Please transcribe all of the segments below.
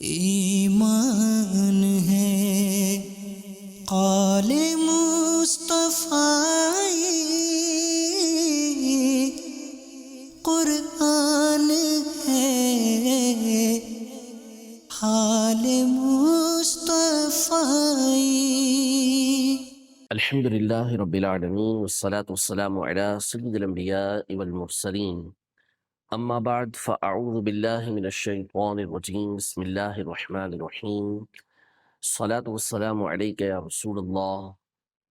ایمان ہے قال مصطفیٰ، قرآن ہے حال مصطفیٰ۔ الحمد للہ رب العالمین والصلاة والسلام علی سید الانبیاء والمرسلین، اما بعد فاعوذ باللہ من الشیطان الرجیم، بسم اللہ الرحمن الرحیم۔ الصلاة والسلام علیک یا رسول اللہ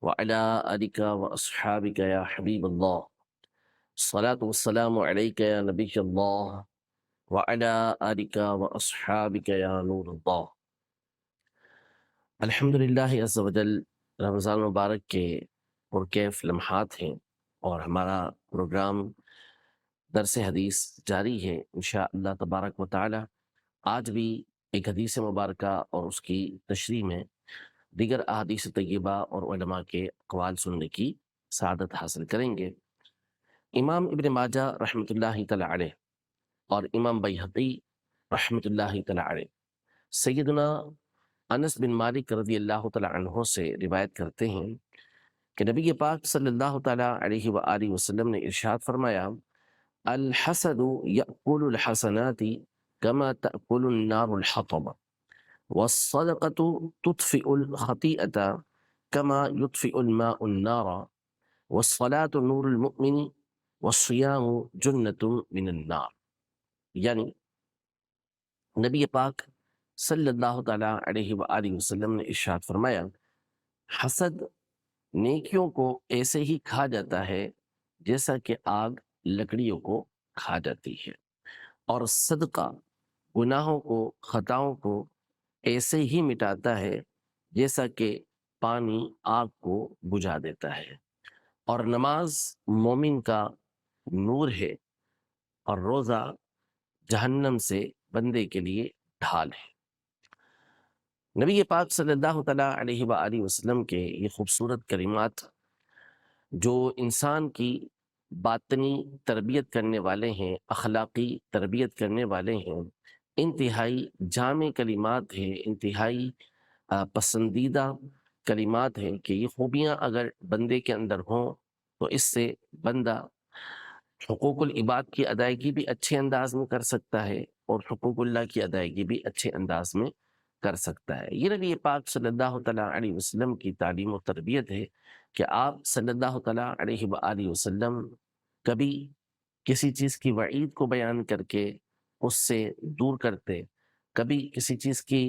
وعلی آلک واصحابک یا حبیب اللہ۔ الصلاة والسلام علیک یا نبی اللہ وعلی آلک واصحابک یا نور اللہ۔ الحمدللہ عز وجل، رمضان مبارک کے پرکیف لمحات ہیں اور ہمارا پروگرام درس حدیث جاری ہے انشاءاللہ تبارک و تعالی۔ آج بھی ایک حدیث مبارکہ اور اس کی تشریح میں دیگر احادیث طیبہ اور علماء کے اقوال سننے کی سعادت حاصل کریں گے۔ امام ابن ماجہ رحمۃ اللہ تعالی علیہ اور امام بیہقی رحمۃ اللہ تعالی علیہ سیدنا انس بن مالک رضی اللہ تعالی عنہ سے روایت کرتے ہیں کہ نبی پاک صلی اللہ تعالی علیہ وآلہ وسلم نے ارشاد فرمایا، الحسد یأکل الحسنات کما تأکل النار الحطب، والصدقۃ تطفئ الخطیئۃ کما یطفئ الماء النار، والصلاۃ نور المؤمن، والصیام جنۃ من النار۔ یعنی نبی پاک صلی اللہ تعالیٰ علیہ وآلہ وسلم نے ارشاد فرمایا، حسد نیکیوں کو ایسے ہی کھا جاتا ہے جیسا کہ آگ لکڑیوں کو کھا جاتی ہے، اور صدقہ گناہوں کو، خطاؤں کو ایسے ہی مٹاتا ہے جیسا کہ پانی آگ کو بجھا دیتا ہے، اور نماز مومن کا نور ہے، اور روزہ جہنم سے بندے کے لیے ڈھال ہے۔ نبی پاک صلی اللہ تعالیٰ علیہ وآلہ وسلم کے یہ خوبصورت کلمات جو انسان کی باطنی تربیت کرنے والے ہیں، اخلاقی تربیت کرنے والے ہیں، انتہائی جامع کلمات ہیں، انتہائی پسندیدہ کلمات ہیں کہ یہ خوبیاں اگر بندے کے اندر ہوں تو اس سے بندہ حقوق العباد کی ادائیگی بھی اچھے انداز میں کر سکتا ہے اور حقوق اللہ کی ادائیگی بھی اچھے انداز میں کر سکتا ہے۔ یہ نبی پاک صلی اللہ تعالیٰ علیہ وسلم کی تعلیم و تربیت ہے کہ آپ صلی اللہ تعالیٰ علیہ وآلہ وسلم کبھی کسی چیز کی وعید کو بیان کر کے اس سے دور کرتے، کبھی کسی چیز کی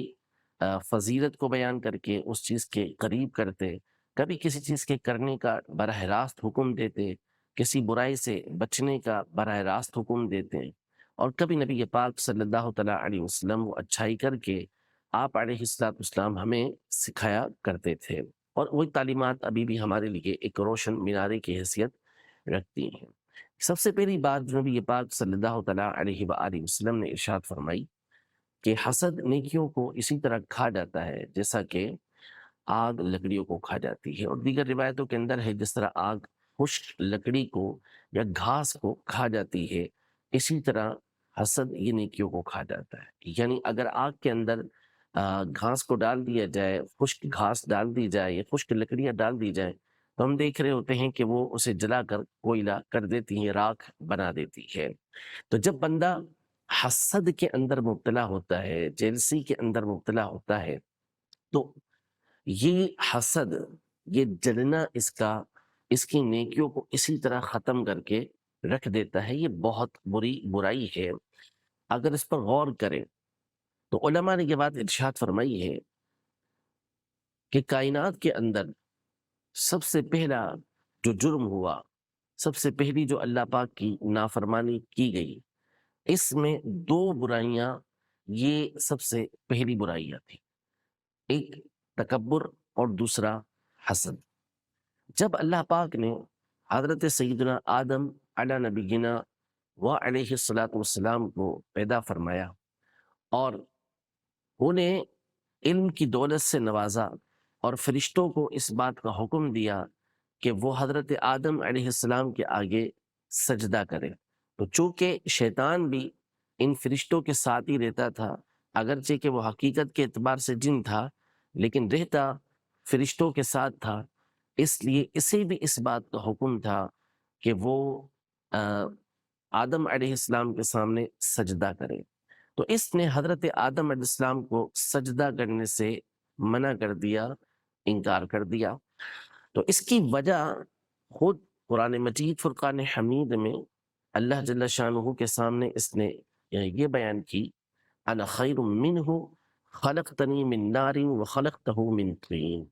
فضیلت کو بیان کر کے اس چیز کے قریب کرتے، کبھی کسی چیز کے کرنے کا براہ راست حکم دیتے، کسی برائی سے بچنے کا براہ راست حکم دیتے ہیں، اور کبھی نبی پاک صلی اللہ تعالیٰ علیہ وسلم وہ اچھائی کر کے آپ علیہ السلام ہمیں سکھایا کرتے تھے، اور وہی تعلیمات ابھی بھی ہمارے لیے ایک روشن مینارے کی حیثیت رکھتی ہیں۔ سب سے پہلی بات جو نبی پاک صلی اللہ تعالیٰ علیہ وآلہ وسلم نے ارشاد فرمائی کہ حسد نیکیوں کو اسی طرح کھا جاتا ہے جیسا کہ آگ لکڑیوں کو کھا جاتی ہے، اور دیگر روایتوں کے اندر ہے جس طرح آگ خشک لکڑی کو یا گھاس کو کھا جاتی ہے، اسی طرح حسد یہ نیکیوں کو کھا جاتا ہے۔ یعنی اگر آگ کے اندر گھاس کو ڈال دیا جائے، خشک گھاس ڈال دی جائے یا خشک لکڑیاں ڈال دی جائیں، تو ہم دیکھ رہے ہوتے ہیں کہ وہ اسے جلا کر کوئلہ کر دیتی ہیں، راکھ بنا دیتی ہے۔ تو جب بندہ حسد کے اندر مبتلا ہوتا ہے، جیلسی کے اندر مبتلا ہوتا ہے، تو یہ حسد، یہ جلنا اس کی نیکیوں کو اسی طرح ختم کر کے رکھ دیتا ہے۔ یہ بہت بری برائی ہے۔ اگر اس پر غور کریں تو علماء نے یہ بات ارشاد فرمائی ہے کہ کائنات کے اندر سب سے پہلا جو جرم ہوا، سب سے پہلی جو اللہ پاک کی نافرمانی کی گئی، اس میں دو برائیاں یہ سب سے پہلی برائیاں تھیں، ایک تکبر اور دوسرا حسد۔ جب اللہ پاک نے حضرت سیدنا آدم علی نبینا و علیہ السلام کو پیدا فرمایا اور انہیں علم کی دولت سے نوازا اور فرشتوں کو اس بات کا حکم دیا کہ وہ حضرت آدم علیہ السلام کے آگے سجدہ کرے، تو چونکہ شیطان بھی ان فرشتوں کے ساتھ ہی رہتا تھا، اگرچہ کہ وہ حقیقت کے اعتبار سے جن تھا لیکن رہتا فرشتوں کے ساتھ تھا، اس لیے اسے بھی اس بات کا حکم تھا کہ وہ آدم علیہ السلام کے سامنے سجدہ کرے۔ تو اس نے حضرت آدم علیہ السلام کو سجدہ کرنے سے منع کر دیا، انکار کر دیا۔ تو اس کی وجہ خود قرآن مجید فرقان حمید میں اللہ جل شانہ کے سامنے اس نے یہ بیان کی، انا خیر منہ خلقتنی من نار وخلقتہ من طین،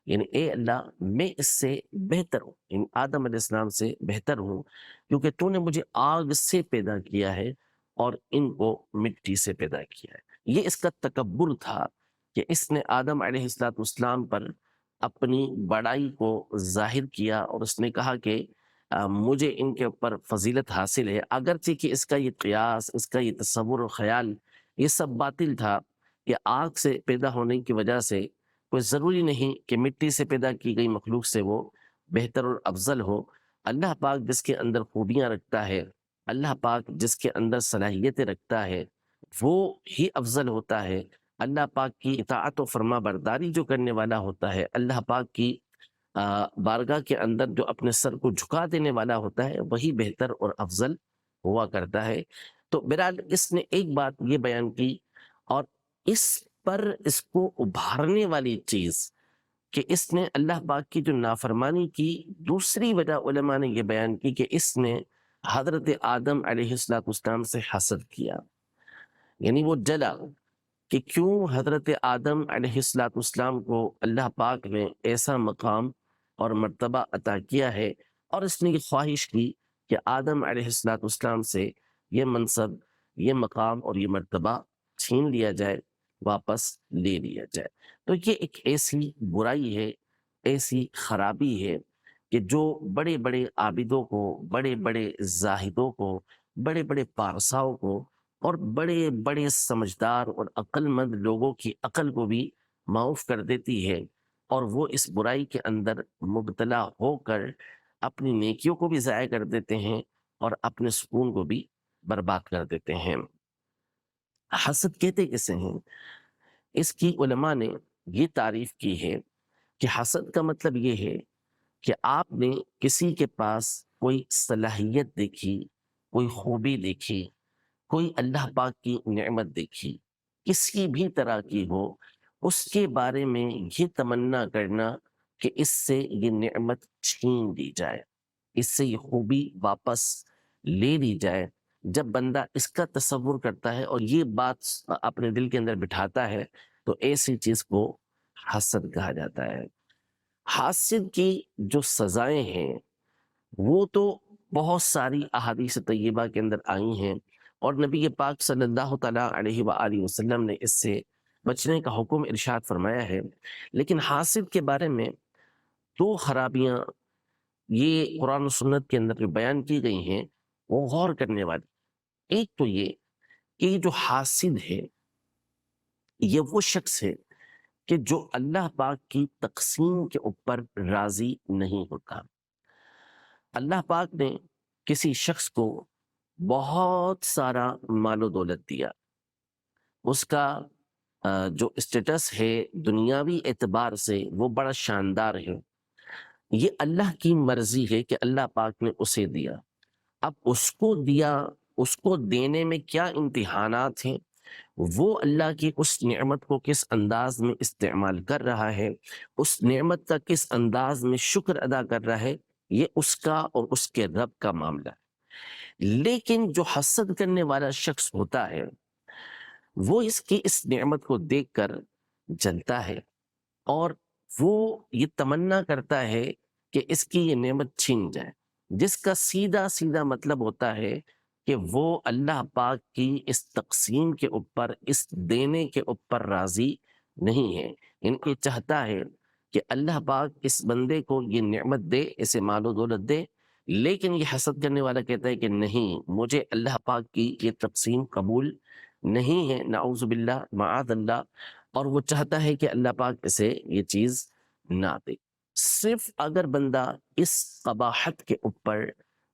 یعنی اے اللہ میں اس سے بہتر ہوں، یعنی آدم علیہ السلام سے بہتر ہوں، کیونکہ تو نے مجھے آگ سے پیدا کیا ہے اور ان کو مٹی سے پیدا کیا ہے۔ یہ اس کا تکبر تھا کہ اس نے آدم علیہ السلام پر اپنی بڑائی کو ظاہر کیا اور اس نے کہا کہ مجھے ان کے اوپر فضیلت حاصل ہے، اگرچہ کہ اس کا یہ قیاس، اس کا یہ تصور و خیال یہ سب باطل تھا کہ آگ سے پیدا ہونے کی وجہ سے کوئی ضروری نہیں کہ مٹی سے پیدا کی گئی مخلوق سے وہ بہتر اور افضل ہو۔ اللہ پاک جس کے اندر خوبیاں رکھتا ہے، اللہ پاک جس کے اندر صلاحیتیں رکھتا ہے، وہ ہی افضل ہوتا ہے۔ اللہ پاک کی اطاعت و فرما برداری جو کرنے والا ہوتا ہے، اللہ پاک کی بارگاہ کے اندر جو اپنے سر کو جھکا دینے والا ہوتا ہے، وہی بہتر اور افضل ہوا کرتا ہے۔ تو بہرحال اس نے ایک بات یہ بیان کی، اور اس پر اس کو ابھارنے والی چیز کہ اس نے اللہ پاک کی جو نافرمانی کی، دوسری وجہ علماء نے یہ بیان کی کہ اس نے حضرت آدم علیہ السلام سے حسد کیا، یعنی وہ جلا کہ کیوں حضرت آدم علیہ السلام کو اللہ پاک نے ایسا مقام اور مرتبہ عطا کیا ہے، اور اس نے یہ خواہش کی کہ آدم علیہ السلام سے یہ منصب، یہ مقام اور یہ مرتبہ چھین لیا جائے، واپس لے لیا جائے۔ تو یہ ایک ایسی برائی ہے، ایسی خرابی ہے کہ جو بڑے بڑے عابدوں کو، بڑے بڑے زاہدوں کو، بڑے بڑے پارساؤں کو اور بڑے بڑے سمجھدار اور عقل مند لوگوں کی عقل کو بھی معاف کر دیتی ہے، اور وہ اس برائی کے اندر مبتلا ہو کر اپنی نیکیوں کو بھی ضائع کر دیتے ہیں اور اپنے سکون کو بھی برباد کر دیتے ہیں۔ حسد کہتے کسے ہیں؟ اس کی علماء نے یہ تعریف کی ہے کہ حسد کا مطلب یہ ہے کہ آپ نے کسی کے پاس کوئی صلاحیت دیکھی، کوئی خوبی دیکھی، کوئی اللہ پاک کی نعمت دیکھی، کسی بھی طرح کی ہو، اس کے بارے میں یہ تمنا کرنا کہ اس سے یہ نعمت چھین لی جائے، اس سے یہ خوبی واپس لے لی جائے۔ جب بندہ اس کا تصور کرتا ہے اور یہ بات اپنے دل کے اندر بٹھاتا ہے تو ایسی چیز کو حسد کہا جاتا ہے۔ حاسد کی جو سزائیں ہیں وہ تو بہت ساری احادیث طیبہ کے اندر آئی ہیں، اور نبی پاک صلی اللہ تعالیٰ علیہ وآلہ وسلم نے اس سے بچنے کا حکم ارشاد فرمایا ہے۔ لیکن حاسد کے بارے میں دو خرابیاں یہ قرآن و سنت کے اندر جو بیان کی گئی ہیں وہ غور کرنے والی۔ ایک تو یہ کہ یہ جو حاسد ہے یہ وہ شخص ہے کہ جو اللہ پاک کی تقسیم کے اوپر راضی نہیں ہوتا۔ اللہ پاک نے کسی شخص کو بہت سارا مال و دولت دیا، اس کا جو اسٹیٹس ہے دنیاوی اعتبار سے وہ بڑا شاندار ہے، یہ اللہ کی مرضی ہے کہ اللہ پاک نے اسے دیا۔ اب اس کو دیا، اس کو دینے میں کیا امتحانات ہیں، وہ اللہ کی اس نعمت کو کس انداز میں استعمال کر رہا ہے، اس نعمت کا کس انداز میں شکر ادا کر رہا ہے، یہ اس کا اور اس کے رب کا معاملہ ہے۔ لیکن جو حسد کرنے والا شخص ہوتا ہے وہ اس کی اس نعمت کو دیکھ کر جلتا ہے، اور وہ یہ تمنا کرتا ہے کہ اس کی یہ نعمت چھین جائے، جس کا سیدھا سیدھا مطلب ہوتا ہے کہ وہ اللہ پاک کی اس تقسیم کے اوپر، اس دینے کے اوپر راضی نہیں ہے۔ ان کے چاہتا ہے کہ اللہ پاک اس بندے کو یہ نعمت دے، اسے مال و دولت دے، لیکن یہ حسد کرنے والا کہتا ہے کہ نہیں، مجھے اللہ پاک کی یہ تقسیم قبول نہیں ہے، نعوذ باللہ معاذ اللہ، اور وہ چاہتا ہے کہ اللہ پاک اسے یہ چیز نہ دے۔ صرف اگر بندہ اس قباحت کے اوپر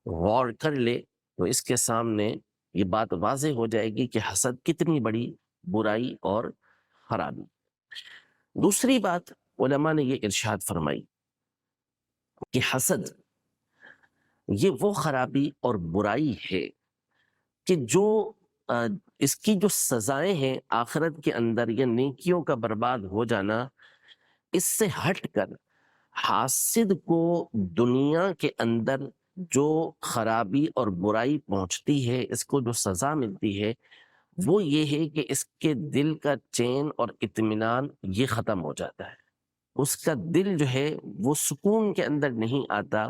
غور کر لے تو اس کے سامنے یہ بات واضح ہو جائے گی کہ حسد کتنی بڑی برائی اور خرابی۔ دوسری بات علماء نے یہ ارشاد فرمائی کہ حسد یہ وہ خرابی اور برائی ہے کہ جو اس کی جو سزائیں ہیں آخرت کے اندر یا نیکیوں کا برباد ہو جانا، اس سے ہٹ کر حاسد کو دنیا کے اندر جو خرابی اور برائی پہنچتی ہے، اس کو جو سزا ملتی ہے، وہ یہ ہے کہ اس کے دل کا چین اور اطمینان یہ ختم ہو جاتا ہے، اس کا دل جو ہے وہ سکون کے اندر نہیں آتا۔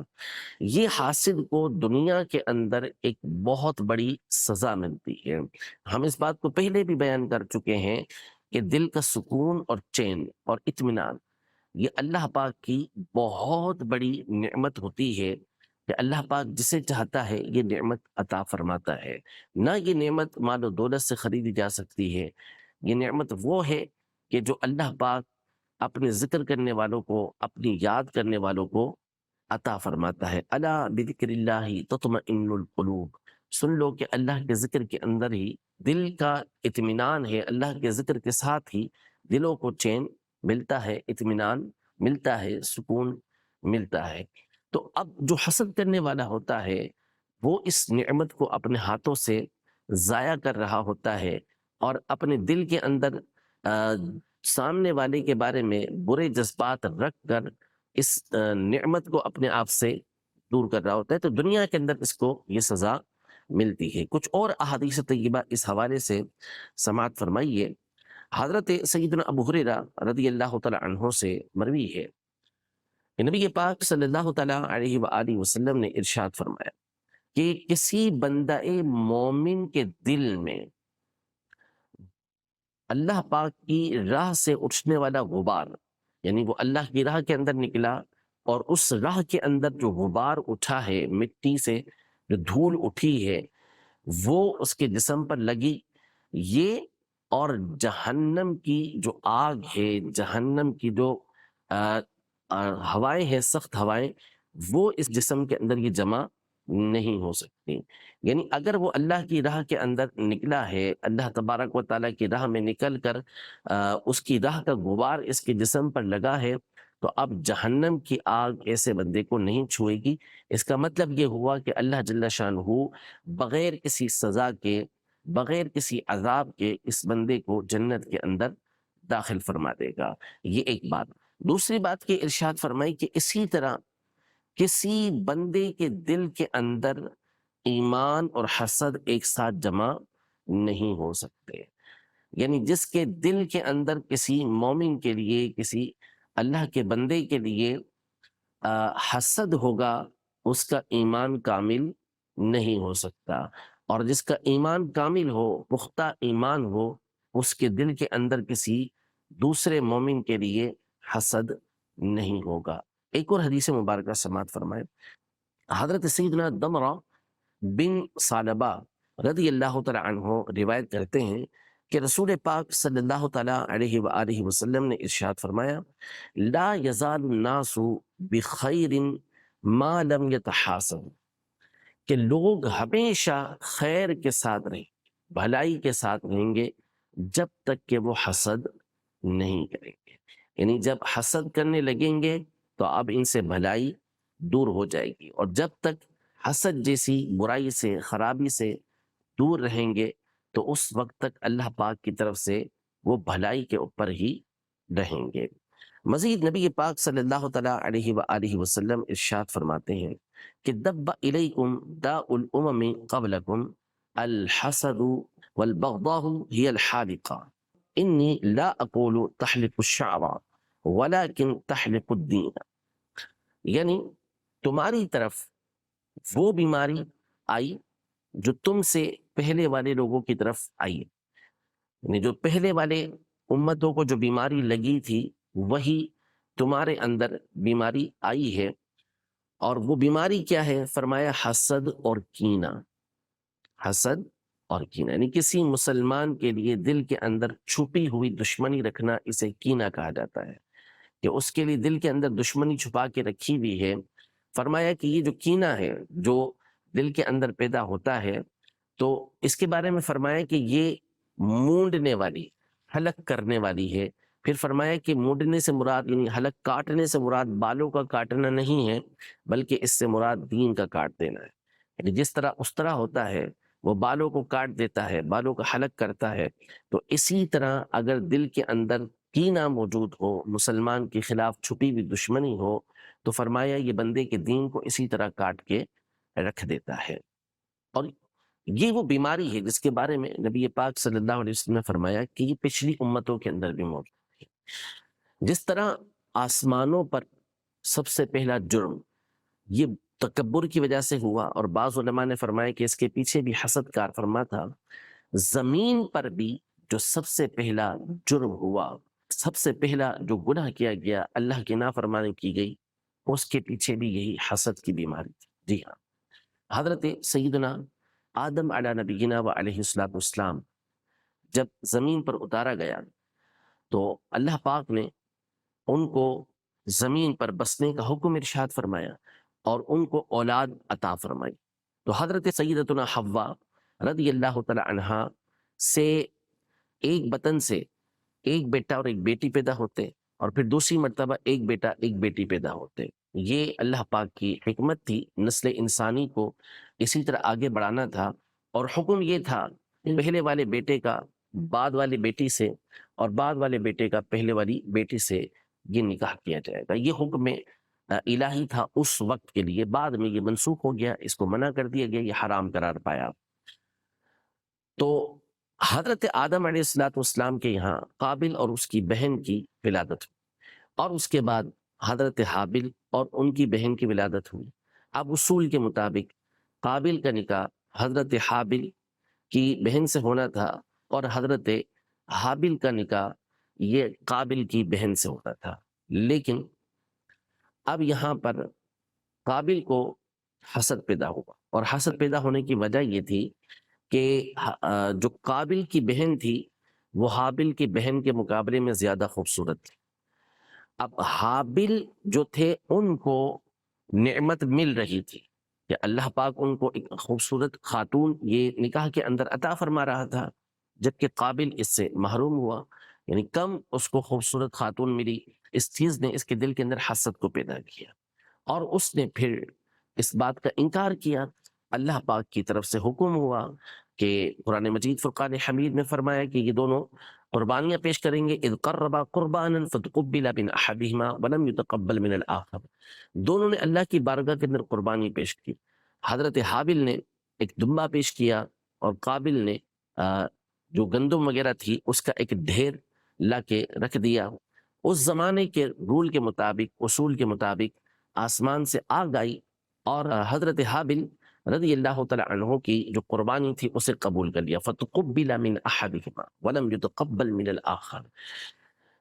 یہ حاسد کو دنیا کے اندر ایک بہت بڑی سزا ملتی ہے۔ ہم اس بات کو پہلے بھی بیان کر چکے ہیں کہ دل کا سکون اور چین اور اطمینان یہ اللہ پاک کی بہت بڑی نعمت ہوتی ہے کہ اللہ پاک جسے چاہتا ہے یہ نعمت عطا فرماتا ہے۔ نہ یہ نعمت مال و دولت سے خریدی جا سکتی ہے، یہ نعمت وہ ہے کہ جو اللہ پاک اپنے ذکر کرنے والوں کو، اپنی یاد کرنے والوں کو عطا فرماتا ہے۔ الا بذکر اللہ تطمئن القلوب، سن لو کہ اللہ کے ذکر کے اندر ہی دل کا اطمینان ہے، اللہ کے ذکر کے ساتھ ہی دلوں کو چین ملتا ہے، اطمینان ملتا ہے، سکون ملتا ہے۔ تو اب جو حسد کرنے والا ہوتا ہے وہ اس نعمت کو اپنے ہاتھوں سے ضائع کر رہا ہوتا ہے اور اپنے دل کے اندر سامنے والے کے بارے میں برے جذبات رکھ کر اس نعمت کو اپنے آپ سے دور کر رہا ہوتا ہے، تو دنیا کے اندر اس کو یہ سزا ملتی ہے۔ کچھ اور احادیث طیبہ اس حوالے سے سماعت فرمائیے۔ حضرت سیدنا ابو ہریرہ رضی اللہ تعالی عنہ سے مروی ہے کہ نبی پاک صلی اللہ تعالی علیہ وآلہ وسلم نے ارشاد فرمایا کہ کسی بندہ مومن کے دل میں اللہ پاک کی راہ سے اٹھنے والا غبار، یعنی وہ اللہ کی راہ کے اندر نکلا اور اس راہ کے اندر جو غبار اٹھا ہے، مٹی سے جو دھول اٹھی ہے وہ اس کے جسم پر لگی، یہ اور جہنم کی جو آگ ہے، جہنم کی جو ہوائیں ہیں، سخت ہوائیں، وہ اس جسم کے اندر یہ جمع نہیں ہو سکتی۔ یعنی اگر وہ اللہ کی راہ کے اندر نکلا ہے، اللہ تبارک و تعالیٰ کی راہ میں نکل کر اس کی راہ کا غبار اس کے جسم پر لگا ہے، تو اب جہنم کی آگ ایسے بندے کو نہیں چھوئے گی۔ اس کا مطلب یہ ہوا کہ اللہ جل شانہ بغیر کسی سزا کے، بغیر کسی عذاب کے اس بندے کو جنت کے اندر داخل فرما دے گا۔ یہ ایک بات۔ دوسری بات کہ ارشاد فرمائی کہ اسی طرح کسی بندے کے دل کے اندر ایمان اور حسد ایک ساتھ جمع نہیں ہو سکتے۔ یعنی جس کے دل کے اندر کسی مومن کے لیے، کسی اللہ کے بندے کے لیے حسد ہوگا، اس کا ایمان کامل نہیں ہو سکتا، اور جس کا ایمان کامل ہو، پختہ ایمان ہو، اس کے دل کے اندر کسی دوسرے مومن کے لیے حسد نہیں ہوگا۔ ایک اور حدیث مبارکہ سماعت فرمائے۔ حضرت سیدنا دمرہ بن ثعلبہ رضی اللہ تعالی عنہ روایت کرتے ہیں کہ رسول پاک صلی اللہ تعالی علیہ وآلہ وسلم نے ارشاد فرمایا، لا یزال الناس بخیر ما لم یتحاسد، کہ لوگ ہمیشہ خیر کے ساتھ رہیں، بھلائی کے ساتھ رہیں گے جب تک کہ وہ حسد نہیں کریں گے۔ یعنی جب حسد کرنے لگیں گے تو اب ان سے بھلائی دور ہو جائے گی، اور جب تک حسد جیسی برائی سے، خرابی سے دور رہیں گے تو اس وقت تک اللہ پاک کی طرف سے وہ بھلائی کے اوپر ہی رہیں گے۔ مزید نبی پاک صلی اللہ تعالی علیہ وآلہ وسلم ارشاد فرماتے ہیں کہ دب الیکم داء الامم قبلکم الحسد والبغضاء هي الحالقہ انی لا اقول تحلق الشعر ولكن تحلق الدین، یعنی تمہاری طرف وہ بیماری آئی جو تم سے پہلے والے لوگوں کی طرف آئی، یعنی جو پہلے والے امتوں کو جو بیماری لگی تھی وہی تمہارے اندر بیماری آئی ہے، اور وہ بیماری کیا ہے؟ فرمایا حسد اور کینہ۔ حسد اور کینہ یعنی کسی مسلمان کے لیے دل کے اندر چھپی ہوئی دشمنی رکھنا، اسے کینہ کہا جاتا ہے، کہ اس کے لیے دل کے اندر دشمنی چھپا کے رکھی ہوئی ہے۔ فرمایا کہ یہ جو کینہ ہے جو دل کے اندر پیدا ہوتا ہے، تو اس کے بارے میں فرمایا کہ یہ مونڈنے والی، حلق کرنے والی ہے۔ پھر فرمایا کہ مونڈنے سے مراد یعنی حلق کاٹنے سے مراد بالوں کا کاٹنا نہیں ہے، بلکہ اس سے مراد دین کا کاٹ دینا ہے۔ یعنی جس طرح اس طرح ہوتا ہے وہ بالوں کو کاٹ دیتا ہے، بالوں کا حلق کرتا ہے، تو اسی طرح اگر دل کے اندر کینہ موجود ہو، مسلمان کے خلاف چھپی ہوئی دشمنی ہو، تو فرمایا یہ بندے کے دین کو اسی طرح کاٹ کے رکھ دیتا ہے۔ اور یہ وہ بیماری ہے جس کے بارے میں نبی پاک صلی اللہ علیہ وسلم نے فرمایا کہ یہ پچھلی امتوں کے اندر بھی موجود ہے۔ جس طرح آسمانوں پر سب سے پہلا جرم یہ تکبر کی وجہ سے ہوا، اور بعض علماء نے فرمایا کہ اس کے پیچھے بھی حسد کار فرما تھا، زمین پر بھی جو سب سے پہلا جرم ہوا، سب سے پہلا جو گناہ کیا گیا، اللہ کی نافرمانی کی گئی، اس کے پیچھے بھی یہی حسد کی بیماری تھی۔ جی ہاں، حضرت سیدنا آدم علی نبینا و علیہ السلام جب زمین پر اتارا گیا تو اللہ پاک نے ان کو زمین پر بسنے کا حکم ارشاد فرمایا اور ان کو اولاد عطا فرمائی۔ تو حضرت سیدتنا حوا رضی اللہ تعالی عنہا سے ایک بطن سے ایک بیٹا اور ایک بیٹی پیدا ہوتے، اور پھر دوسری مرتبہ ایک بیٹا ایک بیٹی پیدا ہوتے۔ یہ اللہ پاک کی حکمت تھی، نسل انسانی کو اسی طرح آگے بڑھانا تھا، اور حکم یہ تھا کہ پہلے والے بیٹے کا بعد والی بیٹی سے اور بعد والے بیٹے کا پہلے والی بیٹی سے یہ نکاح کیا جائے گا۔ یہ حکم الہی تھا اس وقت کے لیے، بعد میں یہ منسوخ ہو گیا، اس کو منع کر دیا گیا، یہ حرام قرار پایا۔ تو حضرت آدم علیہ السلام کے یہاں قابل اور اس کی بہن کی ولادت ہوئی، اور اس کے بعد حضرت حابل اور ان کی بہن کی ولادت ہوئی۔ اب اصول کے مطابق قابل کا نکاح حضرت حابل کی بہن سے ہونا تھا، اور حضرت حابل کا نکاح یہ قابل کی بہن سے ہونا تھا۔ لیکن اب یہاں پر قابل کو حسد پیدا ہوا، اور حسد پیدا ہونے کی وجہ یہ تھی کہ جو قابل کی بہن تھی وہ حابل کی بہن کے مقابلے میں زیادہ خوبصورت تھی۔ اب حابل جو تھے ان کو نعمت مل رہی تھی کہ اللہ پاک ان کو ایک خوبصورت خاتون یہ نکاح کے اندر عطا فرما رہا تھا، جبکہ قابل اس سے محروم ہوا، یعنی کم اس کو خوبصورت خاتون ملی۔ اس چیز نے اس کے دل کے اندر حسد کو پیدا کیا، اور اس نے پھر اس بات کا انکار کیا۔ اللہ پاک کی طرف سے حکم ہوا کہ قرآن مجید فرقان حمید میں فرمایا کہ یہ دونوں قربانیاں پیش کریں گے، اذ قربا قربانا فتقبل من احدہما ولم یتقبل من الآخر۔ دونوں نے اللہ کی بارگاہ کے اندر قربانی پیش کی۔ حضرت حابل نے ایک دمبا پیش کیا، اور قابل نے جو گندم وغیرہ تھی اس کا ایک ڈھیر لا کے رکھ دیا۔ اس زمانے کے رول کے مطابق، اصول کے مطابق آسمان سے آگ آئی، اور حضرت حابل رضی اللہ تعالی عنہ کی جو قربانی تھی اسے قبول کر لیا۔ فتقبل من احدہما ولم یتقبل من الآخر۔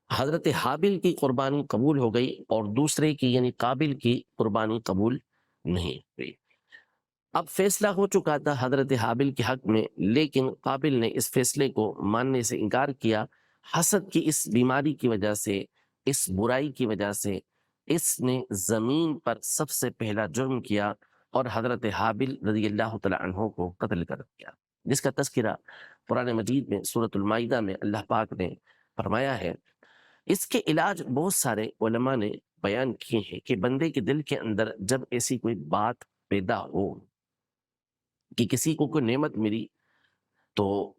حضرت حابل کی قربانی قبول ہو گئی، اور دوسرے کی یعنی قابل کی قربانی قبول نہیں ہوئی۔ اب فیصلہ ہو چکا تھا حضرت حابل کے حق میں، لیکن قابل نے اس فیصلے کو ماننے سے انکار کیا۔ حسد کی اس بیماری کی وجہ سے، اس برائی کی وجہ سے اس نے زمین پر سب سے پہلا جرم کیا، اور حضرت حابل رضی اللہ تعالی عنہ کو قتل کر دیا، جس کا تذکرہ قرآن مجید میں سورۃ المائدہ میں اللہ پاک نے فرمایا ہے۔ اس کے علاج بہت سارے علماء نے بیان کیے ہیں کہ بندے کے دل کے اندر جب ایسی کوئی بات پیدا ہو کہ کسی کو کوئی نعمت ملی، تو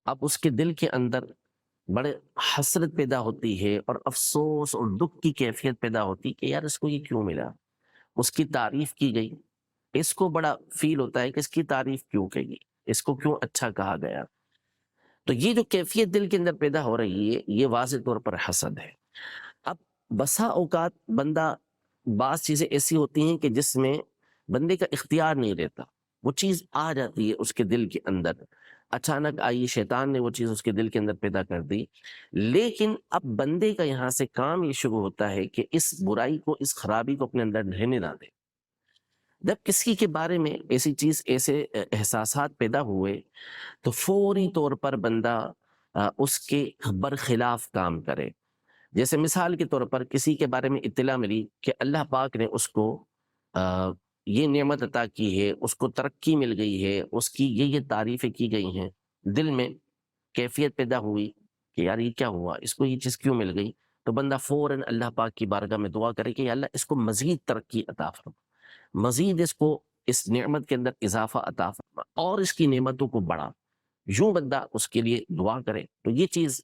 اب اس کے دل کے اندر بڑے حسرت پیدا ہوتی ہے، اور افسوس اور دکھ کی کیفیت پیدا ہوتی کہ یار اس کو یہ کیوں ملا۔ اس کی تعریف کی گئی، اس کو بڑا فیل ہوتا ہے کہ اس کی تعریف کیوں کی گئی، اس کو کیوں اچھا کہا گیا۔ تو یہ جو کیفیت دل کے اندر پیدا ہو رہی ہے یہ واضح طور پر حسد ہے۔ اب بسا اوقات بندہ، بعض چیزیں ایسی ہوتی ہیں کہ جس میں بندے کا اختیار نہیں رہتا، وہ چیز آ جاتی ہے اس کے دل کے اندر، اچانک آئی، شیطان نے وہ چیز اس کے دل کے اندر پیدا کر دی۔ لیکن اب بندے کا یہاں سے کام یہ شروع ہوتا ہے کہ اس برائی کو، اس خرابی کو اپنے اندر رہنے نہ دے۔ جب کسی کے بارے میں ایسی چیز، ایسے احساسات پیدا ہوئے تو فوری طور پر بندہ اس کے برخلاف کام کرے۔ جیسے مثال کے طور پر کسی کے بارے میں اطلاع ملی کہ اللہ پاک نے اس کو یہ نعمت عطا کی ہے، اس کو ترقی مل گئی ہے، اس کی یہ تعریفیں کی گئی ہیں، دل میں کیفیت پیدا ہوئی کہ یار یہ کیا ہوا، اس کو یہ چیز کیوں مل گئی، تو بندہ فوراً اللہ پاک کی بارگاہ میں دعا کرے کہ یا اللہ اس کو مزید ترقی عطا فرما، مزید اس کو اس نعمت کے اندر اضافہ عطا فرما اور اس کی نعمتوں کو بڑھا. یوں بندہ اس کے لیے دعا کرے تو یہ چیز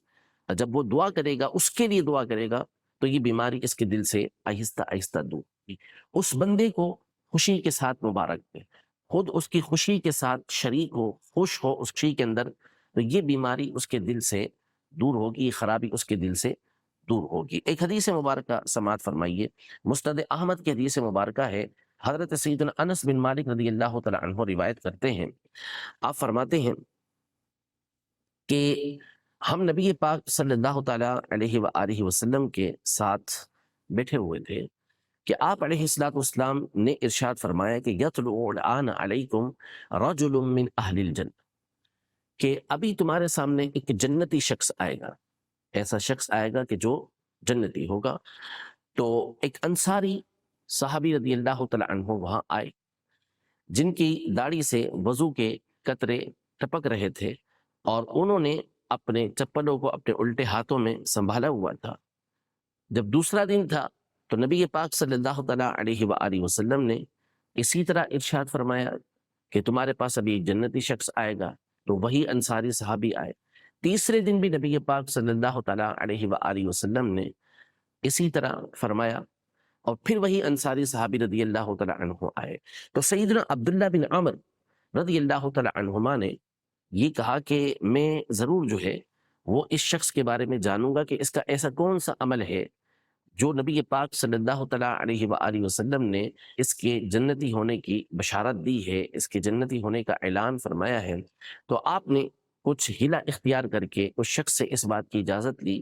جب وہ دعا کرے گا، اس کے لیے دعا کرے گا، تو یہ بیماری اس کے دل سے آہستہ آہستہ دور ہوگی. اس بندے کو خوشی کے ساتھ مبارک دے، خود اس کی خوشی کے ساتھ شریک ہو، خوش ہو اس خوشی کے اندر، تو یہ بیماری اس کے دل سے دور ہوگی، یہ خرابی اس کے دل سے دور ہوگی. ایک حدیث مبارکہ سماعت فرمائیے، مسند احمد کی حدیث مبارکہ ہے. حضرت سیدنا انس بن مالک رضی اللہ تعالی عنہ روایت کرتے ہیں، آپ فرماتے ہیں کہ ہم نبی پاک صلی اللہ تعالی علیہ وآلہ وسلم کے ساتھ بیٹھے ہوئے تھے کہ آپ علیہ الصلوۃ والسلام نے ارشاد فرمایا کہ یطلع الآن علیکم رجل من اہل الجنہ، کہ ابھی تمہارے سامنے ایک جنتی شخص آئے گا، ایسا شخص آئے گا کہ جو جنتی ہوگا. تو ایک انصاری صحابی رضی اللہ تعالی عنہ وہاں آئے، جن کی داڑھی سے وضو کے قطرے ٹپک رہے تھے اور انہوں نے اپنے چپلوں کو اپنے الٹے ہاتھوں میں سنبھالا ہوا تھا. جب دوسرا دن تھا تو نبی پاک صلی اللہ تعالیٰ علیہ وآلہ وسلم نے اسی طرح ارشاد فرمایا کہ تمہارے پاس ابھی ایک جنتی شخص آئے گا، تو وہی انصاری صحابی آئے. تیسرے دن بھی نبی پاک صلی اللہ تعالیٰ علیہ وآلہ وسلم نے اسی طرح فرمایا اور پھر وہی انصاری صحابی رضی اللہ تعالیٰ عنہ آئے. تو سیدنا عبداللہ بن عمر رضی اللہ تعالیٰ عنہما نے یہ کہا کہ میں ضرور جو ہے وہ اس شخص کے بارے میں جانوں گا کہ اس کا ایسا کون سا عمل ہے جو نبی پاک صلی اللہ تعالیٰ علیہ وآلہ وسلم نے اس کے جنتی ہونے کی بشارت دی ہے، اس کے جنتی ہونے کا اعلان فرمایا ہے. تو آپ نے کچھ ہیلا اختیار کر کے اس شخص سے اس بات کی اجازت لی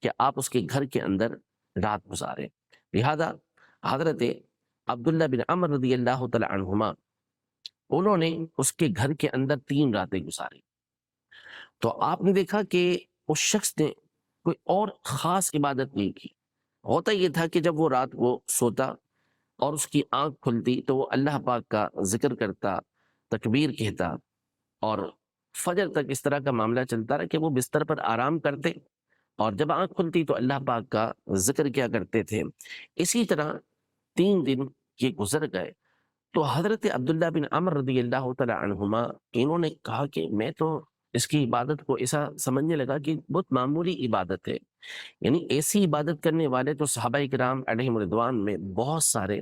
کہ آپ اس کے گھر کے اندر رات گزاریں. لہذا حضرت عبداللہ بن عمر رضی اللہ تعالیٰ عنہما انہوں نے اس کے گھر کے اندر 3 راتیں گزاری. تو آپ نے دیکھا کہ اس شخص نے کوئی اور خاص عبادت نہیں کی. ہوتا یہ تھا کہ جب وہ رات کو سوتا اور اس کی آنکھ کھلتی تو وہ اللہ پاک کا ذکر کرتا، تکبیر کہتا، اور فجر تک اس طرح کا معاملہ چلتا رہا کہ وہ بستر پر آرام کرتے اور جب آنکھ کھلتی تو اللہ پاک کا ذکر کیا کرتے تھے. اسی طرح 3 دن یہ گزر گئے. تو حضرت عبداللہ بن عمر رضی اللہ تعالی عنہما انہوں نے کہا کہ میں تو اس کی عبادت کو ایسا سمجھنے لگا کہ بہت معمولی عبادت ہے، یعنی ایسی عبادت کرنے والے تو صحابہ کرام علیہم رضوان میں بہت سارے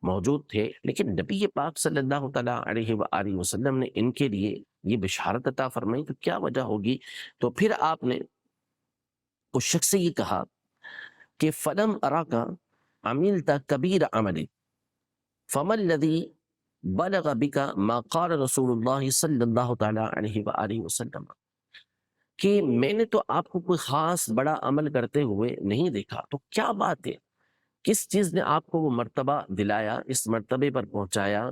موجود تھے، لیکن نبی پاک صلی اللہ تعالیٰ علیہ وآلہ وسلم نے ان کے لیے یہ بشارت عطا فرمائی، تو کیا وجہ ہوگی؟ تو پھر آپ نے اس شخص سے یہ کہا کہ فلم اراکا عملت کبیر عمل فما الذی بلغ بک ما قال رسول اللہ صلی اللہ تعالیٰ علیہ وآلہ وسلم، کہ میں نے تو آپ کو کوئی خاص بڑا عمل کرتے ہوئے نہیں دیکھا، تو کیا بات ہے، کس چیز نے آپ کو وہ مرتبہ دلایا، اس مرتبے پر پہنچایا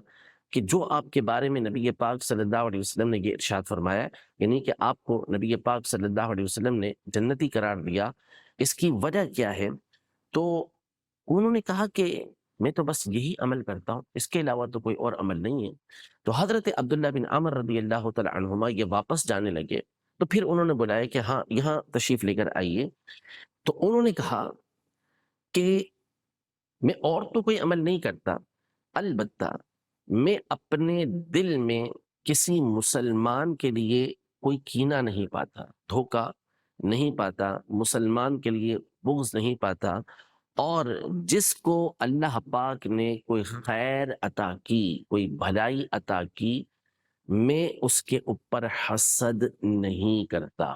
کہ جو آپ کے بارے میں نبی پاک صلی اللہ علیہ وسلم نے یہ ارشاد فرمایا، یعنی کہ آپ کو نبی پاک صلی اللہ علیہ وسلم نے جنتی قرار دیا، اس کی وجہ کیا ہے؟ تو انہوں نے کہا کہ میں تو بس یہی عمل کرتا ہوں، اس کے علاوہ تو کوئی اور عمل نہیں ہے. تو حضرت عبداللہ بن عمر رضی اللہ تعالی عنہما یہ واپس جانے لگے تو پھر انہوں نے بلایا کہ ہاں یہاں تشریف لے کر آئیے. تو انہوں نے کہا کہ میں اور تو کوئی عمل نہیں کرتا، البتہ میں اپنے دل میں کسی مسلمان کے لیے کوئی کینہ نہیں پاتا، دھوکہ نہیں پاتا، مسلمان کے لیے بغض نہیں پاتا، اور جس کو اللہ پاک نے کوئی خیر عطا کی، کوئی بھلائی عطا کی، میں اس کے اوپر حسد نہیں کرتا.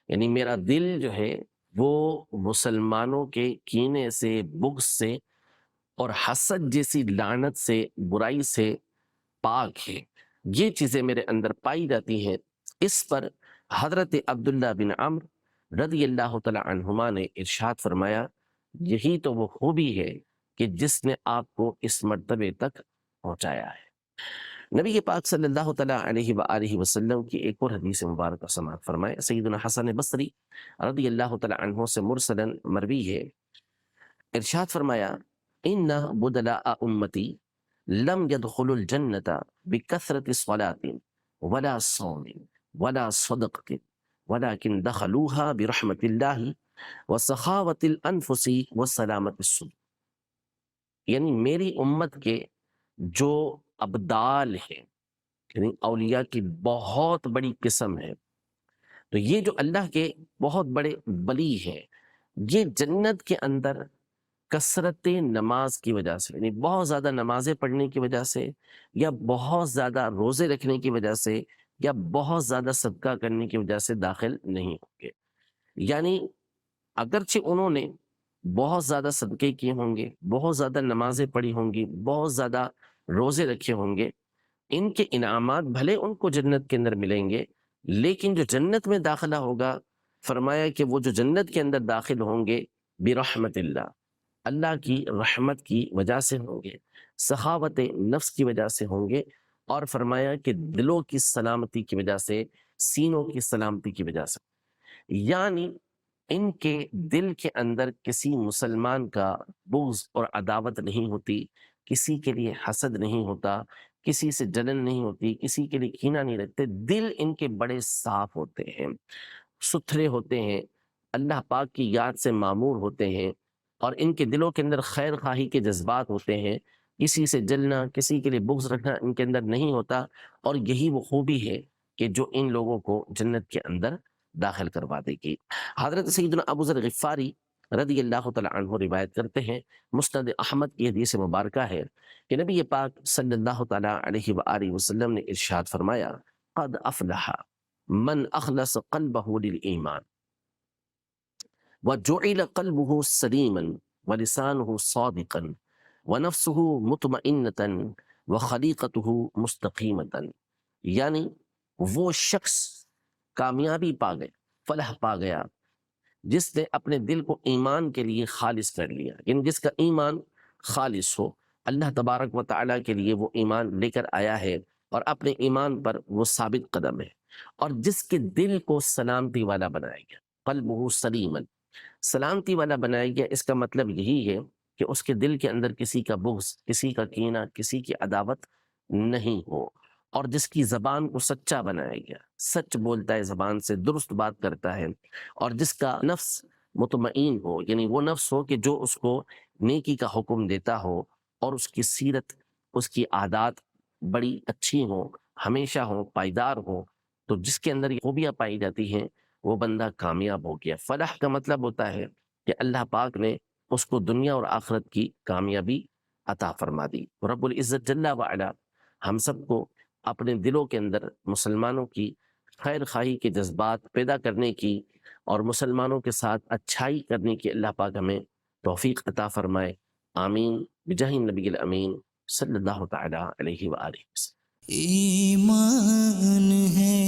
یعنی میرا دل جو ہے وہ مسلمانوں کے کینے سے، بغض سے اور حسد جیسی لعنت سے، برائی سے پاک ہے. یہ چیزیں میرے اندر پائی جاتی ہیں. اس پر حضرت عبداللہ بن عمر رضی اللہ تعالی عنہما نے ارشاد فرمایا یہی تو وہ خوبی ہے کہ جس نے آپ کو اس مرتبے تک پہنچایا ہے. نبی پاک صلی اللہ تعالیٰ علیہ وآلہ وسلم کی ایک اور حدیث مبارکہ سماعت فرمائے. سیدنا حسن بصری رضی اللہ تعالیٰ عنہ سے مرسلاً مروی ہے، ارشاد فرمایا ان بدلاء امتی لم يدخلوا الجنة بکثرت صلاة ولا صوم ولا صدقة ولكن دخلوها برحمة الله وسخاوة الأنفس وسلامة الصدور. یعنی میری امت کے جو ابدال ہیں، یعنی اولیاء کی بہت بڑی قسم ہے، تو یہ جو اللہ کے بہت بڑے ولی ہیں، یہ جنت کے اندر کثرت نماز کی وجہ سے، یعنی بہت زیادہ نمازیں پڑھنے کی وجہ سے، یا بہت زیادہ روزے رکھنے کی وجہ سے، یا بہت زیادہ صدقہ کرنے کی وجہ سے داخل نہیں ہوں گے. یعنی اگرچہ انہوں نے بہت زیادہ صدقے کیے ہوں گے، بہت زیادہ نمازیں پڑھی ہوں گی، بہت زیادہ روزے رکھے ہوں گے، ان کے انعامات بھلے ان کو جنت کے اندر ملیں گے، لیکن جو جنت میں داخلہ ہوگا، فرمایا کہ وہ جو جنت کے اندر داخل ہوں گے برحمت اللہ، اللہ کی رحمت کی وجہ سے ہوں گے، سخاوت نفس کی وجہ سے ہوں گے، اور فرمایا کہ دلوں کی سلامتی کی وجہ سے، سینوں کی سلامتی کی وجہ سے. یعنی ان کے دل کے اندر کسی مسلمان کا بغض اور عداوت نہیں ہوتی، کسی کے لیے حسد نہیں ہوتا، کسی سے جلن نہیں ہوتی، کسی کے لیے کینہ نہیں رکھتے. دل ان کے بڑے صاف ہوتے ہیں، ستھرے ہوتے ہیں، اللہ پاک کی یاد سے معمور ہوتے ہیں، اور ان کے دلوں کے اندر خیر خواہی کے جذبات ہوتے ہیں. کسی سے جلنا، کسی کے لیے بغض رکھنا ان کے اندر نہیں ہوتا. اور یہی وہ خوبی ہے کہ جو ان لوگوں کو جنت کے اندر داخل کروا دے گی. حضرت سیدنا ابو ذر غفاری رضی اللہ تعالیٰ عنہ روایت کرتے ہیں، مسند احمد کی حدیث مبارکہ ہے کہ نبی پاک صلی اللہ تعالیٰ علیہ وآلہ وسلم نے ارشاد فرمایا، قد افلح من اخلص قلبہ للایمان وجعل قلبه سلیما ولسانه صادقا ونفسه مطمئنة وخلیقته مستقیمة. یعنی وہ شخص کامیابی پا گیا، فلاح پا گیا، جس نے اپنے دل کو ایمان کے لیے خالص کر لیا. یعنی جس کا ایمان خالص ہو، اللہ تبارک و تعالیٰ کے لیے وہ ایمان لے کر آیا ہے اور اپنے ایمان پر وہ ثابت قدم ہے، اور جس کے دل کو سلامتی والا بنایا گیا، قلبہ سلیما، سلامتی والا بنایا گیا. اس کا مطلب یہی ہے کہ اس کے دل کے اندر کسی کا بغض، کسی کا کینہ، کسی کی عداوت نہیں ہو، اور جس کی زبان کو سچا بنایا گیا، سچ بولتا ہے، زبان سے درست بات کرتا ہے، اور جس کا نفس مطمئن ہو، یعنی وہ نفس ہو کہ جو اس کو نیکی کا حکم دیتا ہو، اور اس کی سیرت، اس کی عادات بڑی اچھی ہوں، ہمیشہ ہوں، پائیدار ہوں. تو جس کے اندر یہ خوبیاں پائی جاتی ہیں وہ بندہ کامیاب ہو گیا. فلاح کا مطلب ہوتا ہے کہ اللہ پاک نے اس کو دنیا اور آخرت کی کامیابی عطا فرما دی. رب العزت جل وعلا ہم سب کو اپنے دلوں کے اندر مسلمانوں کی خیر خواہی کے جذبات پیدا کرنے کی اور مسلمانوں کے ساتھ اچھائی کرنے کی اللہ پاک ہمیں توفیق عطا فرمائے. آمین بجاہ النبی الامین صلی اللہ تعالی علیہ وآلہ وسلم. ایمان ہے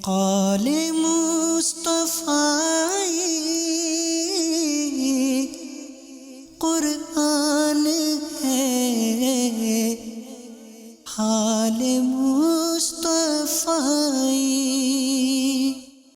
قال مصطفیٰ، قرآن ہے حال